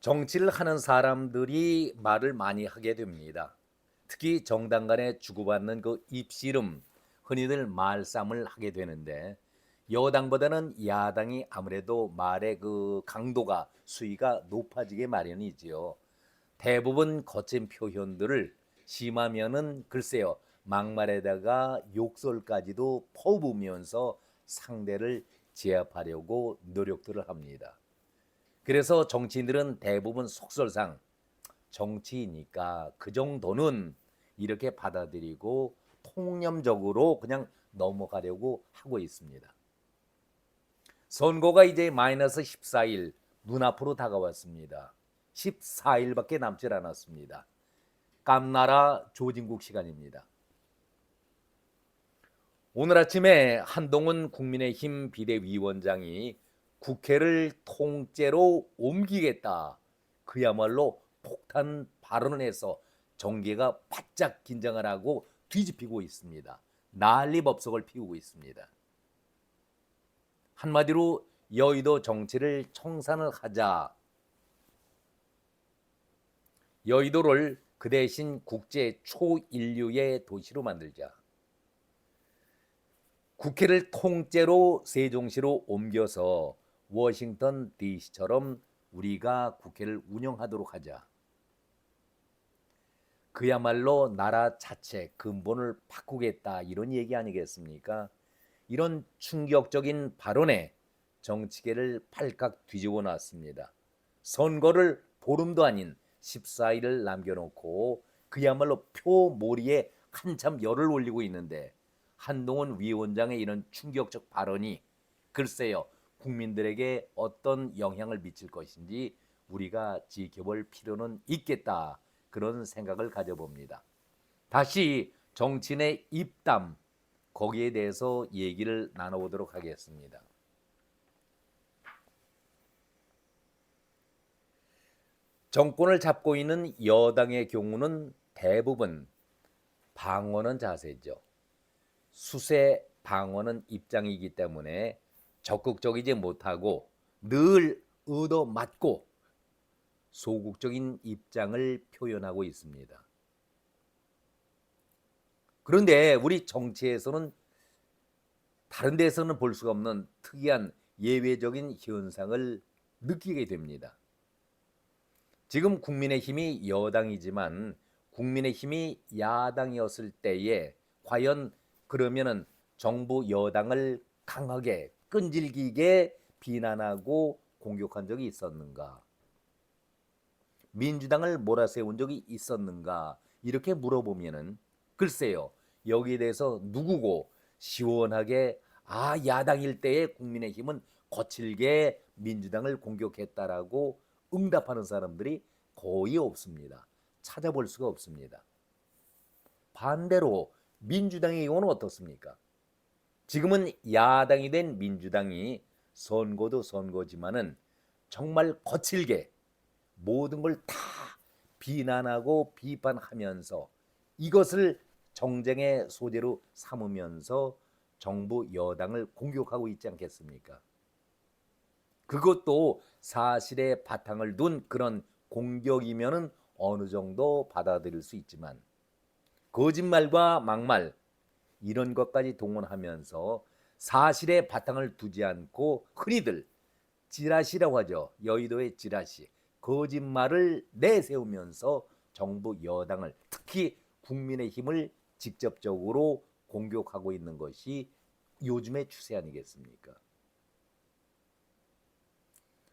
정치를 하는 사람들이 말을 많이 하게 됩니다. 특히 정당 간에 주고받는 그 입씨름, 흔히들 말싸움을 하게 되는데 여당보다는 야당이 아무래도 말의 그 강도가 수위가 높아지게 마련이지요. 대부분 거친 표현들을 심하면은 글쎄요 막말에다가 욕설까지도 퍼부으면서 상대를 제압하려고 노력들을 합니다. 그래서 정치인들은 대부분 속설상 정치이니까 그 정도는 이렇게 받아들이고 통념적으로 그냥 넘어가려고 하고 있습니다. 선거가 이제 마이너스 14일 눈앞으로 다가왔습니다. 14일밖에 남질 않았습니다. 깜나라 조진국 시간입니다. 오늘 아침에 한동훈 국민의힘 비대위원장이 국회를 통째로 옮기겠다. 그야말로 폭탄 발언을 해서 정계가 바짝 긴장을 하고 뒤집히고 있습니다. 난리법석을 피우고 있습니다. 한마디로 여의도 정치를 청산을 하자. 여의도를 그 대신 국제 초인류의 도시로 만들자. 국회를 통째로 세종시로 옮겨서 워싱턴 DC처럼 우리가 국회를 운영하도록 하자. 그야말로 나라 자체 근본을 바꾸겠다 이런 얘기 아니겠습니까? 이런 충격적인 발언에 정치계를 팔깍 뒤집어 놨습니다. 선거를 보름도 아닌 14일을 남겨놓고 그야말로 표몰이에 한참 열을 올리고 있는데 한동훈 위원장의 이런 충격적 발언이 글쎄요 국민들에게 어떤 영향을 미칠 것인지 우리가 지켜볼 필요는 있겠다 그런 생각을 가져봅니다. 다시 정치인의 입담 거기에 대해서 얘기를 나눠보도록 하겠습니다. 정권을 잡고 있는 여당의 경우는 대부분 방어는 자세죠. 수세 방어는 입장이기 때문에 적극적이지 못하고 늘 얻어맞고 소극적인 입장을 표현하고 있습니다. 그런데 우리 정치에서는 다른 데서는 볼 수가 없는 특이한 예외적인 현상을 느끼게 됩니다. 지금 국민의힘이 여당이지만 국민의힘이 야당이었을 때에 과연 그러면은 정부 여당을 강하게 끈질기게 비난하고 공격한 적이 있었는가? 민주당을 몰아세운 적이 있었는가? 이렇게 물어보면은 글쎄요. 여기에 대해서 누구고 시원하게 야당일 때에 국민의힘은 거칠게 민주당을 공격했다라고 응답하는 사람들이 거의 없습니다. 찾아볼 수가 없습니다. 반대로 민주당의 경우는 어떻습니까? 지금은 야당이 된 민주당이 선거도 선거지만은 정말 거칠게 모든 걸 다 비난하고 비판하면서 이것을 정쟁의 소재로 삼으면서 정부 여당을 공격하고 있지 않겠습니까? 그것도 사실에 바탕을 둔 그런 공격이면은 어느 정도 받아들일 수 있지만 거짓말과 막말 이런 것까지 동원하면서 사실에 바탕을 두지 않고 흔히들 찌라시라고 하죠. 여의도의 찌라시. 거짓말을 내세우면서 정부 여당을 특히 국민의힘을 직접적으로 공격하고 있는 것이 요즘의 추세 아니겠습니까?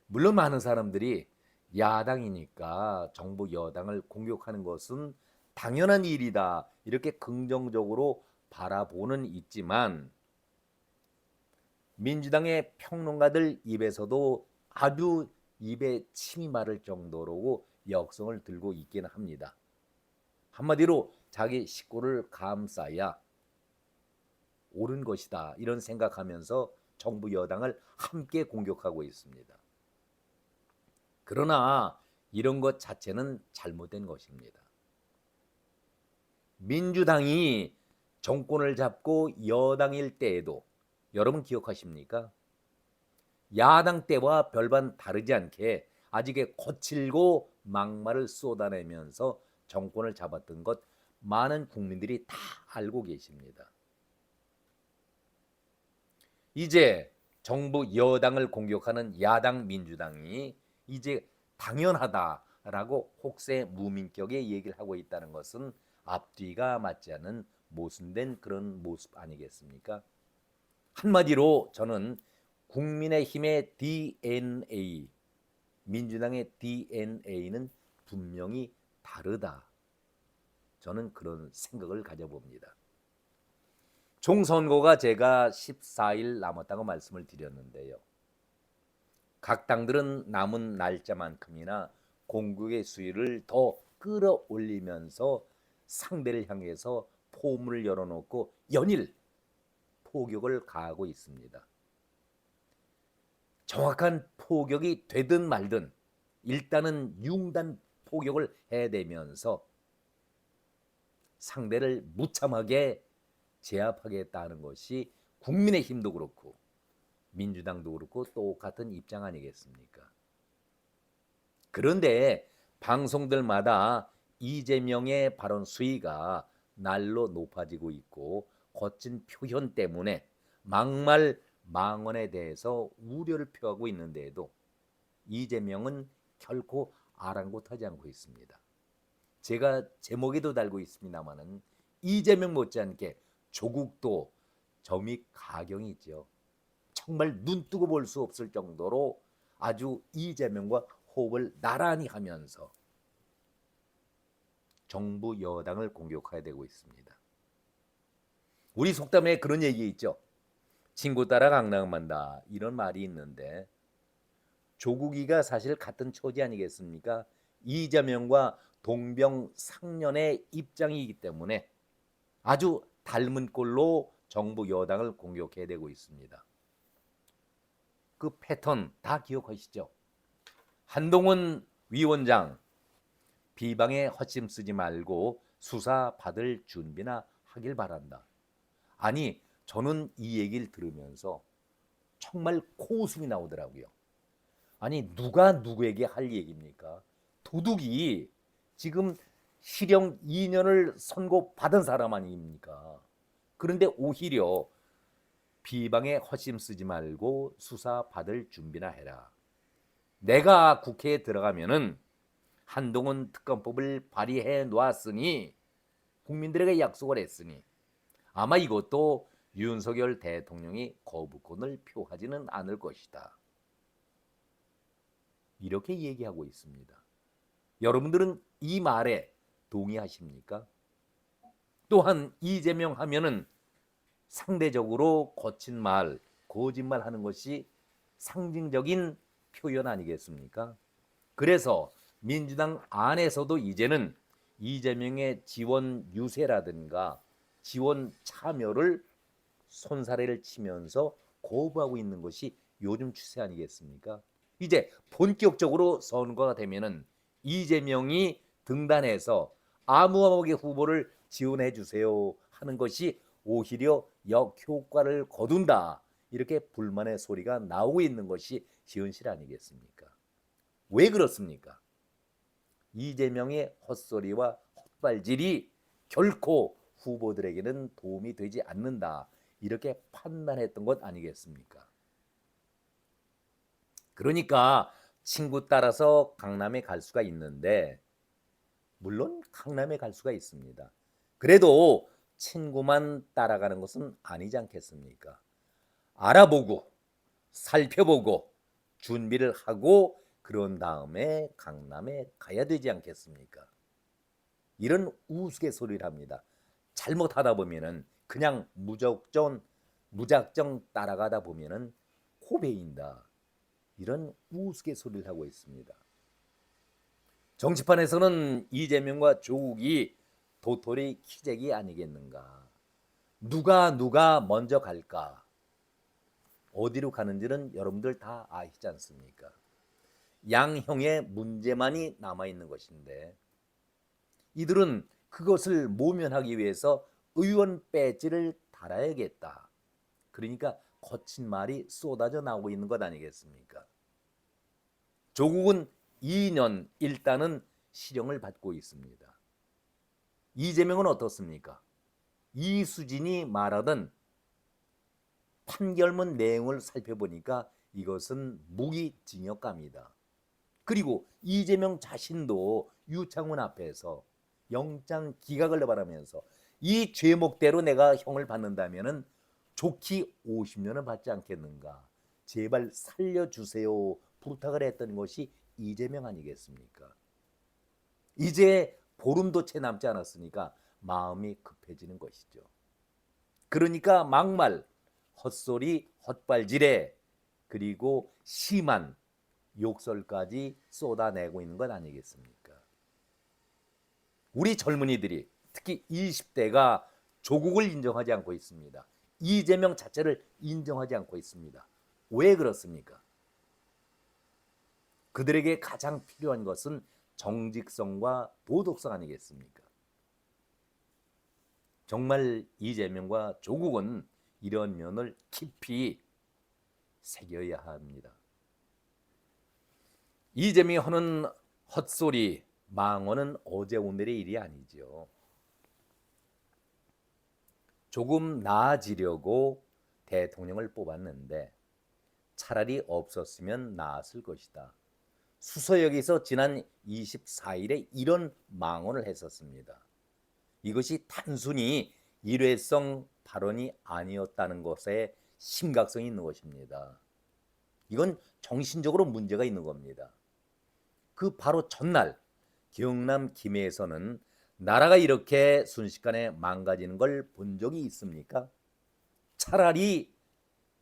물론 많은 사람들이 야당이니까 정부 여당을 공격하는 것은 당연한 일이다 이렇게 긍정적으로 바라보는 있지만 민주당의 평론가들 입에서도 아주 입에 침이 마를 정도로 역성을 들고 있기는 합니다. 한마디로 자기 식구를 감싸야 옳은 것이다 이런 생각하면서 정부 여당을 함께 공격하고 있습니다. 그러나 이런 것 자체는 잘못된 것입니다. 민주당이 정권을 잡고 여당일 때에도 여러분 기억하십니까? 야당 때와 별반 다르지 않게 아직에 거칠고 막말을 쏟아내면서 정권을 잡았던 것 많은 국민들이 다 알고 계십니다. 이제 정부 여당을 공격하는 야당 민주당이 이제 당연하다라고 혹세 무민격의 얘기를 하고 있다는 것은 앞뒤가 맞지 않는 모순된 그런 모습 아니겠습니까? 한마디로 저는 국민의힘의 DNA, 민주당의 DNA는 분명히 다르다. 저는 그런 생각을 가져봅니다. 총선거가 제가 14일 남았다고 말씀을 드렸는데요. 각 당들은 남은 날짜만큼이나 공국의 수위를 더 끌어올리면서 상대를 향해서 포문을 열어놓고 연일 포격을 가하고 있습니다. 정확한 포격이 되든 말든 일단은 융단 포격을 해대면서 상대를 무참하게 제압하겠다는 것이 국민의힘도 그렇고 민주당도 그렇고 똑같은 입장 아니겠습니까? 그런데 방송들마다 이재명의 발언 수위가 날로 높아지고 있고 거친 표현 때문에 막말 망언에 대해서 우려를 표하고 있는데도 이재명은 결코 아랑곳하지 않고 있습니다. 제가 제목에도 달고 있습니다마는 이재명 못지않게 조국도 점이 가경이 있죠. 정말 눈 뜨고 볼 수 없을 정도로 아주 이재명과 호흡을 나란히 하면서 정부 여당을 공격해야 되고 있습니다. 우리 속담에 그런 얘기 있죠. 친구 따라 강남한다 이런 말이 있는데 조국이가 사실 같은 처지 아니겠습니까? 이재명과 동병상련의 입장이기 때문에 아주 닮은 꼴로 정부 여당을 공격해야 되고 있습니다. 그 패턴 다 기억하시죠? 한동훈 위원장 비방에 헛심 쓰지 말고 수사 받을 준비나 하길 바란다. 아니 저는 이 얘기를 들으면서 정말 코웃음이 나오더라고요. 아니 누가 누구에게 할 얘기입니까? 도둑이 지금 실형 2년을 선고받은 사람 아닙니까? 그런데 오히려 비방에 헛심 쓰지 말고 수사 받을 준비나 해라. 내가 국회에 들어가면은 한동훈 특검법을 발의해 놓았으니 국민들에게 약속을 했으니 아마 이것도 윤석열 대통령이 거부권을 표하지는 않을 것이다. 이렇게 얘기하고 있습니다. 여러분들은 이 말에 동의하십니까? 또한 이재명 하면은 상대적으로 거친 말, 거짓말 하는 것이 상징적인 표현 아니겠습니까? 그래서 민주당 안에서도 이제는 이재명의 지원 유세라든가 지원 참여를 손사래를 치면서 거부하고 있는 것이 요즘 추세 아니겠습니까? 이제 본격적으로 선거가 되면은 이재명이 등단해서 아무하게 후보를 지원해 주세요 하는 것이 오히려 역효과를 거둔다. 이렇게 불만의 소리가 나오고 있는 것이 현실 아니겠습니까? 왜 그렇습니까? 이재명의 헛소리와 헛발질이 결코 후보들에게는 도움이 되지 않는다. 이렇게 판단했던 것 아니겠습니까? 그러니까 친구 따라서 강남에 갈 수가 있는데 물론 강남에 갈 수가 있습니다. 그래도 친구만 따라가는 것은 아니지 않겠습니까? 알아보고 살펴보고 준비를 하고 그런 다음에 강남에 가야 되지 않겠습니까? 이런 우스갯소리를 합니다. 잘못하다 보면은 그냥 무작정 따라가다 보면은 코베인다. 이런 우스갯소리를 하고 있습니다. 정치판에서는 이재명과 조국이 도토리 키재기 아니겠는가? 누가 먼저 갈까? 어디로 가는지는 여러분들 다 아시지 않습니까? 양형의 문제만이 남아있는 것인데 이들은 그것을 모면하기 위해서 의원 배지를 달아야겠다. 그러니까 거친 말이 쏟아져 나오고 있는 것 아니겠습니까? 조국은 2년 일단은 실형을 받고 있습니다. 이재명은 어떻습니까? 이수진이 말하던 판결문 내용을 살펴보니까 이것은 무기징역감이다. 그리고 이재명 자신도 유창훈 앞에서 영장 기각을 바라면서 이 죄목대로 내가 형을 받는다면은 좋기 50년은 받지 않겠는가. 제발 살려주세요. 부탁을 했던 것이 이재명 아니겠습니까? 이제 보름도 채 남지 않았으니까 마음이 급해지는 것이죠. 그러니까 막말, 헛소리, 헛발질에 그리고 심한 욕설까지 쏟아내고 있는 것 아니겠습니까? 우리 젊은이들이 특히 20대가 조국을 인정하지 않고 있습니다. 이재명 자체를 인정하지 않고 있습니다. 왜 그렇습니까? 그들에게 가장 필요한 것은 정직성과 도덕성 아니겠습니까? 정말 이재명과 조국은 이런 면을 깊이 새겨야 합니다. 이재명이 하는 헛소리, 망언은 어제 오늘의 일이 아니죠. 조금 나아지려고 대통령을 뽑았는데 차라리 없었으면 나았을 것이다. 수서역에서 지난 24일에 이런 망언을 했었습니다. 이것이 단순히 일회성 발언이 아니었다는 것에 심각성이 있는 것입니다. 이건 정신적으로 문제가 있는 겁니다. 그 바로 전날 경남 김해에서는 나라가 이렇게 순식간에 망가지는 걸 본 적이 있습니까? 차라리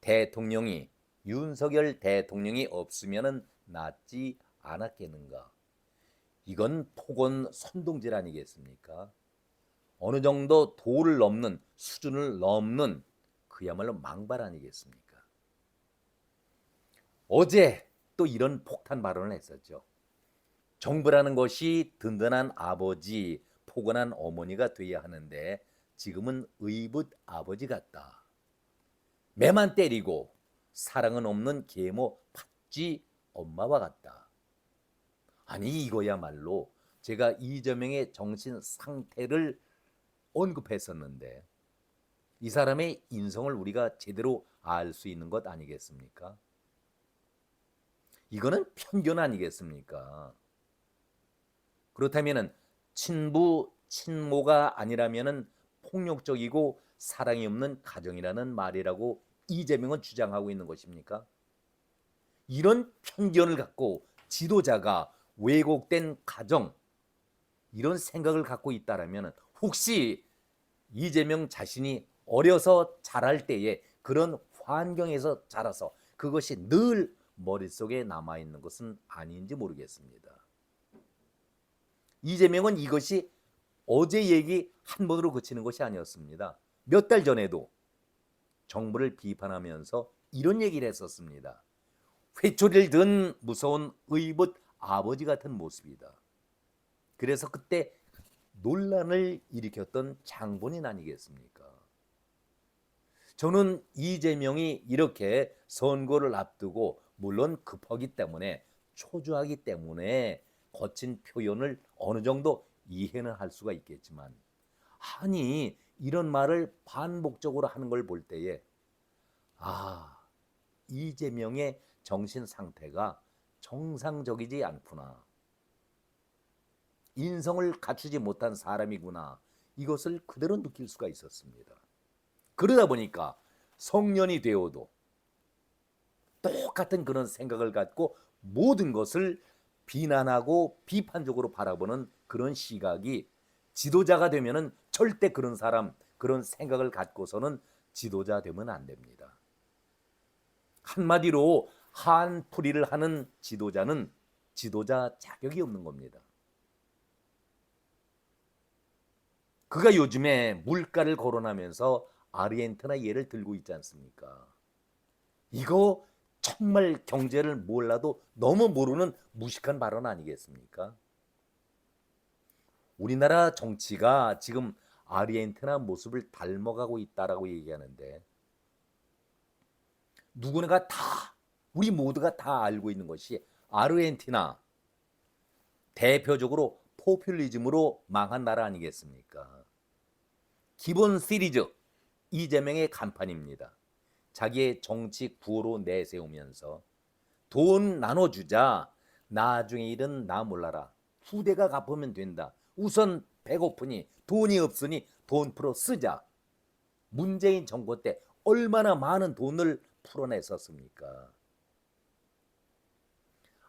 대통령이 윤석열 대통령이 없으면 낫지 않았겠는가? 이건 폭언 선동질 아니겠습니까? 어느 정도 도를 넘는 수준을 넘는 그야말로 망발 아니겠습니까? 어제 또 이런 폭탄 발언을 했었죠. 정부라는 것이 든든한 아버지, 포근한 어머니가 돼야 하는데 지금은 의붓 아버지 같다. 매만 때리고 사랑은 없는 계모 팥쥐 엄마와 같다. 아니 이거야말로 제가 이재명의 정신 상태를 언급했었는데 이 사람의 인성을 우리가 제대로 알 수 있는 것 아니겠습니까? 이거는 편견 아니겠습니까? 그렇다면은 친부, 친모가 아니라면은 폭력적이고 사랑이 없는 가정이라는 말이라고 이재명은 주장하고 있는 것입니까? 이런 편견을 갖고 지도자가 왜곡된 가정 이런 생각을 갖고 있다라면 혹시 이재명 자신이 어려서 자랄 때에 그런 환경에서 자라서 그것이 늘 머릿속에 남아있는 것은 아닌지 모르겠습니다. 이재명은 이것이 어제 얘기 한 번으로 그치는 것이 아니었습니다. 몇 달 전에도 정부를 비판하면서 이런 얘기를 했었습니다. 회초리를 든 무서운 의붓 아버지 같은 모습이다. 그래서 그때 논란을 일으켰던 장본인 아니겠습니까? 저는 이재명이 이렇게 선거를 앞두고 물론 급하기 때문에 초조하기 때문에 거친 표현을 어느 정도 이해는 할 수가 있겠지만 아니 이런 말을 반복적으로 하는 걸 볼 때에 이재명의 정신 상태가 정상적이지 않구나. 인성을 갖추지 못한 사람이구나. 이것을 그대로 느낄 수가 있었습니다. 그러다 보니까 성년이 되어도 똑같은 그런 생각을 갖고 모든 것을 비난하고 비판적으로 바라보는 그런 시각이 지도자가 되면은 절대 그런 사람, 그런 생각을 갖고서는 지도자 되면 안 됩니다. 한마디로 한풀이를 하는 지도자는 지도자 자격이 없는 겁니다. 그가 요즘에 물가를 거론하면서 아르헨티나 예를 들고 있지 않습니까? 이거 정말 경제를 몰라도 너무 모르는 무식한 발언 아니겠습니까? 우리나라 정치가 지금 아르헨티나 모습을 닮아가고 있다라고 얘기하는데 누구나가 다 우리 모두가 다 알고 있는 것이 아르헨티나 대표적으로 포퓰리즘으로 망한 나라 아니겠습니까? 기본 시리즈 이재명의 간판입니다. 자기의 정치 구호로 내세우면서 돈 나눠주자. 나중에 일은 나 몰라라. 후대가 갚으면 된다. 우선 배고프니 돈이 없으니 돈 풀어 쓰자. 문재인 정부 때 얼마나 많은 돈을 풀어냈었습니까?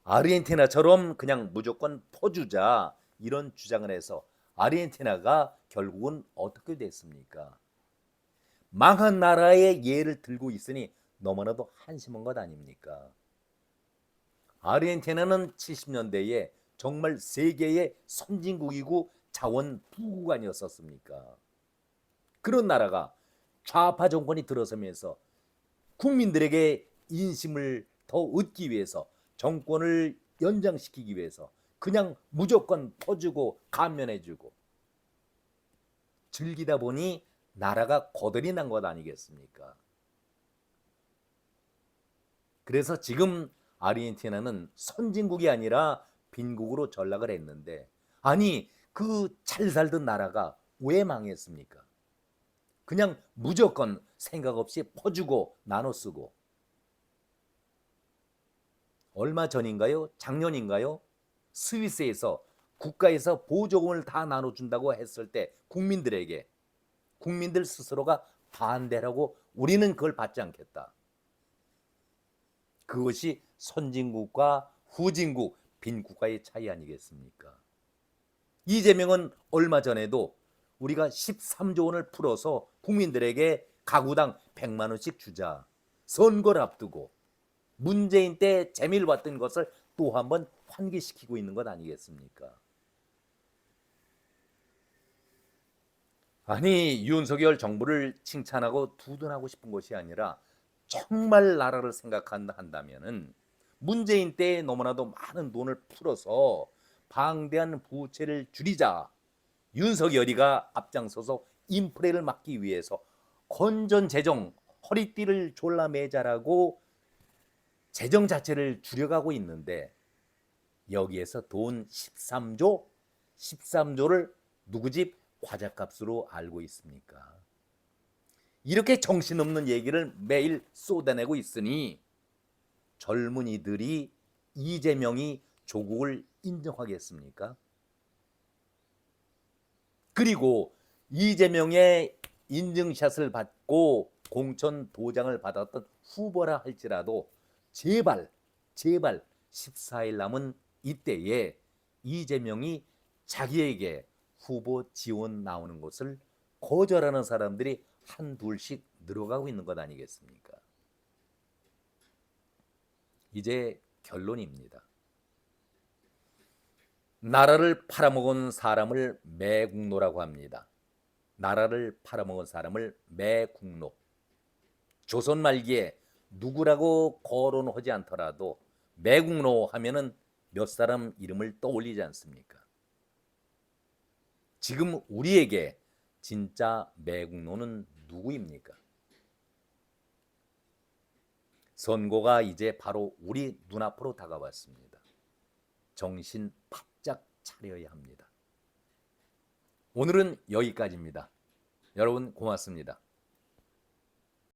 아르헨티나처럼 그냥 무조건 퍼주자 이런 주장을 해서 아르헨티나가 결국은 어떻게 됐습니까? 망한 나라의 예를 들고 있으니 너무나도 한심한 것 아닙니까? 아르헨티나는 70년대에 정말 세계의 선진국이고 자원부국가 아니었었습니까? 그런 나라가 좌파 정권이 들어서면서 국민들에게 인심을 더 얻기 위해서 정권을 연장시키기 위해서 그냥 무조건 퍼주고 감면해주고 즐기다 보니 나라가 거덜이 난 것 아니겠습니까? 그래서 지금 아르헨티나는 선진국이 아니라 빈국으로 전락을 했는데 아니 그 잘 살던 나라가 왜 망했습니까? 그냥 무조건 생각 없이 퍼주고 나눠 쓰고 얼마 전인가요? 작년인가요? 스위스에서 국가에서 보조금을 다 나눠준다고 했을 때 국민들 스스로가 반대라고 우리는 그걸 받지 않겠다. 그것이 선진국과 후진국, 빈국가의 차이 아니겠습니까? 이재명은 얼마 전에도 우리가 13조 원을 풀어서 국민들에게 가구당 100만 원씩 주자. 선거를 앞두고 문재인 때 재미를 봤던 것을 또 한번 환기시키고 있는 것 아니겠습니까? 아니 윤석열 정부를 칭찬하고 두둔하고 싶은 것이 아니라 정말 나라를 생각한다면은 문재인 때 너무나도 많은 돈을 풀어서 방대한 부채를 줄이자. 윤석열이가 앞장서서 인플레를 막기 위해서 건전재정 허리띠를 졸라매자라고 재정 자체를 줄여가고 있는데 여기에서 돈 13조를 누구 집 과자값으로 알고 있습니까? 이렇게 정신없는 얘기를 매일 쏟아내고 있으니 젊은이들이 이재명이 조국을 인정하겠습니까? 그리고 이재명의 인증샷을 받고 공천 도장을 받았던 후보라 할지라도 제발 14일 남은 이때에 이재명이 자기에게 후보 지원 나오는 것을 거절하는 사람들이 한둘씩 늘어가고 있는 것 아니겠습니까? 이제 결론입니다. 나라를 팔아먹은 사람을 매국노라고 합니다. 나라를 팔아먹은 사람을 매국노. 조선 말기에 누구라고 거론하지 않더라도 매국노 하면은 몇 사람 이름을 떠올리지 않습니까? 지금 우리에게 진짜 매국노는 누구입니까? 선거가 이제 바로 우리 눈앞으로 다가왔습니다. 정신 바짝 차려야 합니다. 오늘은 여기까지입니다. 여러분 고맙습니다.